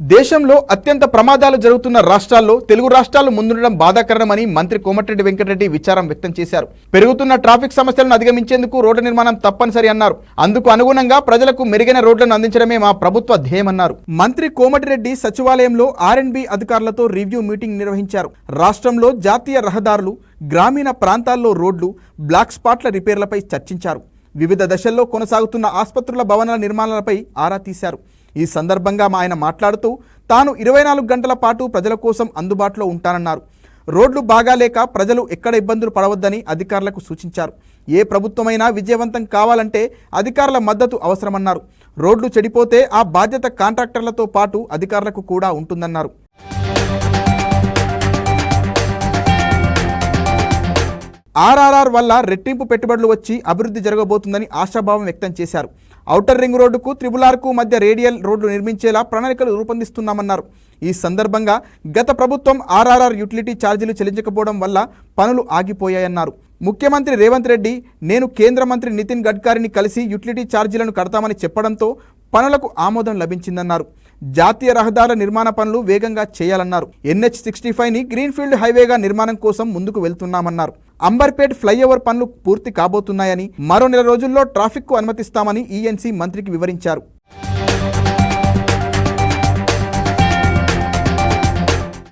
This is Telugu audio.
దేశంలో అత్యంత ప్రమాదాలు జరుగుతున్న రాష్ట్రాల్లో తెలుగు రాష్ట్రాలు ముందుండడం బాధాకరమని మంత్రి కోమటిరెడ్డి వెంకటరెడ్డి విచారం వ్యక్తం చేశారు. పెరుగుతున్న ట్రాఫిక్ సమస్యలను అధిగమించేందుకు రోడ్డు నిర్మాణం తప్పనిసరి అన్నారు. అందుకు అనుగుణంగా ప్రజలకు మెరుగైన రోడ్లను అందించడమే మా ప్రభుత్వ ధ్యేయమన్నారు. మంత్రి కోమటిరెడ్డి సచివాలయంలో R&B అధికారులతో రివ్యూ మీటింగ్ నిర్వహించారు. రాష్ట్రంలో జాతీయ రహదారులు, గ్రామీణ ప్రాంతాల్లో రోడ్లు, బ్లాక్ స్పాట్ల రిపేర్లపై చర్చించారు. వివిధ దశల్లో కొనసాగుతున్న ఆసుపత్రుల భవనాల నిర్మాణాలపై ఆరా తీశారు. ఈ సందర్భంగా ఆయన మాట్లాడుతూ తాను 24 గంటల పాటు ప్రజల కోసం అందుబాటులో ఉంటానన్నారు. రోడ్లు బాగాలేక ప్రజలు ఎక్కడ ఇబ్బందులు పడవద్దని అధికారులకు సూచించారు. ఏ ప్రభుత్వమైనా విజయవంతం కావాలంటే అధికారుల మద్దతు అవసరమన్నారు. రోడ్లు చెడిపోతే ఆ బాధ్యత కాంట్రాక్టర్లతో పాటు అధికారులకు కూడా ఉంటుందన్నారు. RRR వల్ల రెట్టింపు పెట్టుబడులు వచ్చి అభివృద్ధి జరగబోతుందని ఆశాభావం వ్యక్తం చేశారు. ఔటర్ రింగ్ రోడ్డుకు త్రిబులార్కు మధ్య రేడియల్ రోడ్లు నిర్మించేలా ప్రణాళికలు రూపొందిస్తున్నామన్నారు. ఈ సందర్భంగా గత ప్రభుత్వం RRR యూటిలిటీ ఛార్జీలు చెల్లించకపోవడం వల్ల పనులు ఆగిపోయాయన్నారు. ముఖ్యమంత్రి రేవంత్ రెడ్డి నేను కేంద్ర మంత్రి నితిన్ గడ్కరీని కలిసి యూటిలిటీ ఛార్జీలను కడతామని చెప్పడంతో పనులకు ఆమోదం లభించిందన్నారు. జాతీయ రహదారుల నిర్మాణ పనులు వేగంగా చేయాలన్నారు. NH65ని గ్రీన్ఫీల్డ్ హైవేగా నిర్మాణం కోసం ముందుకు వెళ్తున్నామన్నారు. అంబర్పేట్ ఫ్లైఓవర్ పనులు పూర్తి కాబోతున్నాయని, మరో నెల రోజుల్లో ట్రాఫిక్కు అనుమతిస్తామని ENC మంత్రికి వివరించారు.